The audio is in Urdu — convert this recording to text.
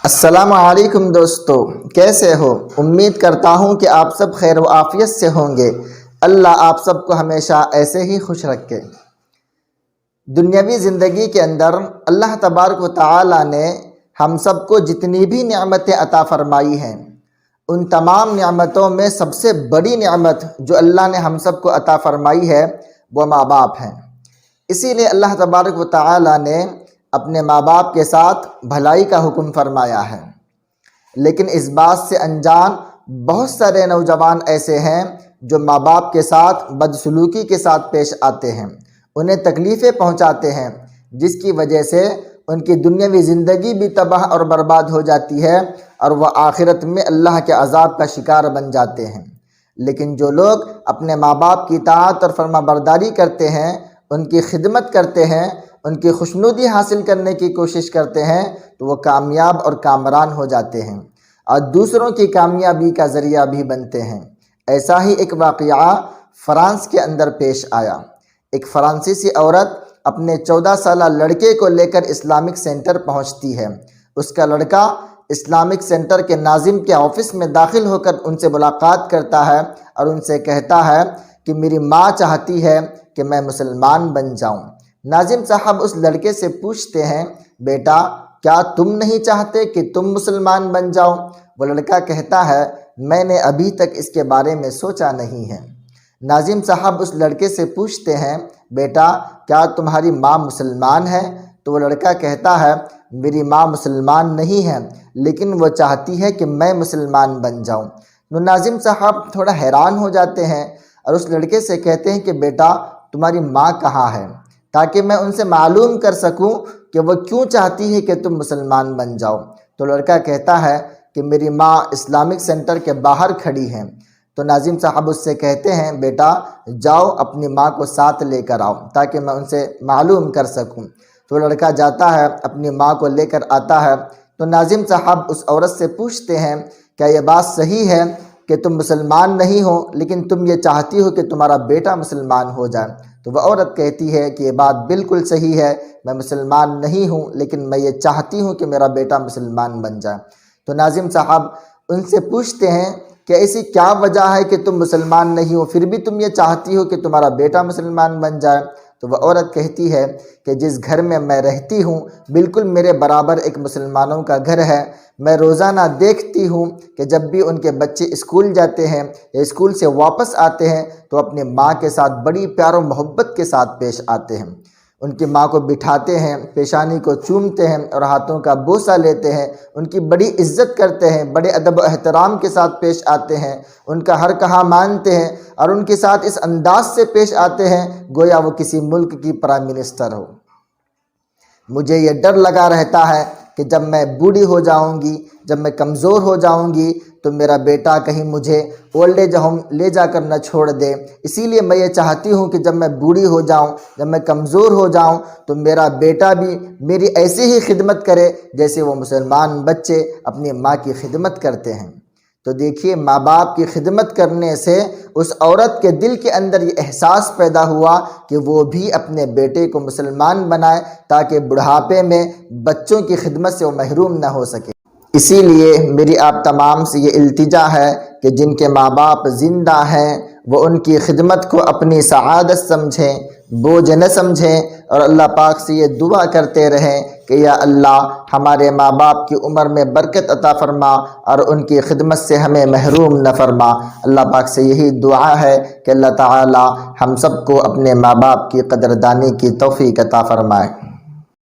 السلام علیکم دوستو، کیسے ہو؟ امید کرتا ہوں کہ آپ سب خیر و عافیت سے ہوں گے۔ اللہ آپ سب کو ہمیشہ ایسے ہی خوش رکھے۔ دنیاوی زندگی کے اندر اللہ تبارک و تعالی نے ہم سب کو جتنی بھی نعمتیں عطا فرمائی ہیں، ان تمام نعمتوں میں سب سے بڑی نعمت جو اللہ نے ہم سب کو عطا فرمائی ہے وہ ماں باپ ہیں۔ اسی لیے اللہ تبارک و تعالی نے اپنے ماں باپ کے ساتھ بھلائی کا حکم فرمایا ہے، لیکن اس بات سے انجان بہت سارے نوجوان ایسے ہیں جو ماں باپ کے ساتھ بدسلوکی کے ساتھ پیش آتے ہیں، انہیں تکلیفیں پہنچاتے ہیں، جس کی وجہ سے ان کی دنیاوی زندگی بھی تباہ اور برباد ہو جاتی ہے اور وہ آخرت میں اللہ کے عذاب کا شکار بن جاتے ہیں۔ لیکن جو لوگ اپنے ماں باپ کی اطاعت اور فرما برداری کرتے ہیں، ان کی خدمت کرتے ہیں، ان کی خوشنودی حاصل کرنے کی کوشش کرتے ہیں، تو وہ کامیاب اور کامران ہو جاتے ہیں اور دوسروں کی کامیابی کا ذریعہ بھی بنتے ہیں۔ ایسا ہی ایک واقعہ فرانس کے اندر پیش آیا۔ ایک فرانسیسی عورت اپنے 14 سالہ لڑکے کو لے کر اسلامک سینٹر پہنچتی ہے۔ اس کا لڑکا اسلامک سینٹر کے ناظم کے آفس میں داخل ہو کر ان سے ملاقات کرتا ہے اور ان سے کہتا ہے کہ میری ماں چاہتی ہے کہ میں مسلمان بن جاؤں۔ ناظم صاحب اس لڑکے سے پوچھتے ہیں، بیٹا کیا تم نہیں چاہتے کہ تم مسلمان بن جاؤ؟ وہ لڑکا کہتا ہے، میں نے ابھی تک اس کے بارے میں سوچا نہیں ہے۔ ناظم صاحب اس لڑکے سے پوچھتے ہیں، بیٹا کیا تمہاری ماں مسلمان ہے؟ تو وہ لڑکا کہتا ہے، میری ماں مسلمان نہیں ہے، لیکن وہ چاہتی ہے کہ میں مسلمان بن جاؤں۔ تو ناظم صاحب تھوڑا حیران ہو جاتے ہیں اور اس لڑکے سے کہتے ہیں کہ بیٹا تمہاری ماں کہاں ہے، تاکہ میں ان سے معلوم کر سکوں کہ وہ کیوں چاہتی ہے کہ تم مسلمان بن جاؤ۔ تو لڑکا کہتا ہے کہ میری ماں اسلامک سینٹر کے باہر کھڑی ہیں۔ تو ناظم صاحب اس سے کہتے ہیں، بیٹا جاؤ اپنی ماں کو ساتھ لے کر آؤ تاکہ میں ان سے معلوم کر سکوں۔ تو لڑکا جاتا ہے، اپنی ماں کو لے کر آتا ہے۔ تو ناظم صاحب اس عورت سے پوچھتے ہیں، کیا یہ بات صحیح ہے کہ تم مسلمان نہیں ہو لیکن تم یہ چاہتی ہو کہ تمہارا بیٹا مسلمان ہو جائے؟ تو وہ عورت کہتی ہے کہ یہ بات بالکل صحیح ہے، میں مسلمان نہیں ہوں لیکن میں یہ چاہتی ہوں کہ میرا بیٹا مسلمان بن جائے۔ تو ناظم صاحب ان سے پوچھتے ہیں کہ ایسی کیا وجہ ہے کہ تم مسلمان نہیں ہو پھر بھی تم یہ چاہتی ہو کہ تمہارا بیٹا مسلمان بن جائے؟ تو وہ عورت کہتی ہے کہ جس گھر میں میں رہتی ہوں بالکل میرے برابر ایک مسلمانوں کا گھر ہے۔ میں روزانہ دیکھتی ہوں کہ جب بھی ان کے بچے اسکول جاتے ہیں یا اسکول سے واپس آتے ہیں تو اپنی ماں کے ساتھ بڑی پیار و محبت کے ساتھ پیش آتے ہیں، ان کی ماں کو بٹھاتے ہیں، پیشانی کو چومتے ہیں اور ہاتھوں کا بوسہ لیتے ہیں، ان کی بڑی عزت کرتے ہیں، بڑے ادب و احترام کے ساتھ پیش آتے ہیں، ان کا ہر کہا مانتے ہیں اور ان کے ساتھ اس انداز سے پیش آتے ہیں گویا وہ کسی ملک کی پرائم منسٹر ہو۔ مجھے یہ ڈر لگا رہتا ہے کہ جب میں بوڑھی ہو جاؤں گی، جب میں کمزور ہو جاؤں گی تو میرا بیٹا کہیں مجھے اولڈ ایج ہوم لے جا کر نہ چھوڑ دے۔ اسی لیے میں یہ چاہتی ہوں کہ جب میں بوڑھی ہو جاؤں، جب میں کمزور ہو جاؤں تو میرا بیٹا بھی میری ایسی ہی خدمت کرے جیسے وہ مسلمان بچے اپنی ماں کی خدمت کرتے ہیں۔ تو دیکھیے، ماں باپ کی خدمت کرنے سے اس عورت کے دل کے اندر یہ احساس پیدا ہوا کہ وہ بھی اپنے بیٹے کو مسلمان بنائے تاکہ بڑھاپے میں بچوں کی خدمت سے وہ محروم نہ ہو سکے۔ اسی لیے میری آپ تمام سے یہ التجا ہے کہ جن کے ماں باپ زندہ ہیں وہ ان کی خدمت کو اپنی سعادت سمجھیں، بوجھ نہ سمجھیں اور اللہ پاک سے یہ دعا کرتے رہیں کہ یا اللہ ہمارے ماں باپ کی عمر میں برکت عطا فرما اور ان کی خدمت سے ہمیں محروم نہ فرما۔ اللہ پاک سے یہی دعا ہے کہ اللہ تعالی ہم سب کو اپنے ماں باپ کی قدردانی کی توفیق عطا فرمائے۔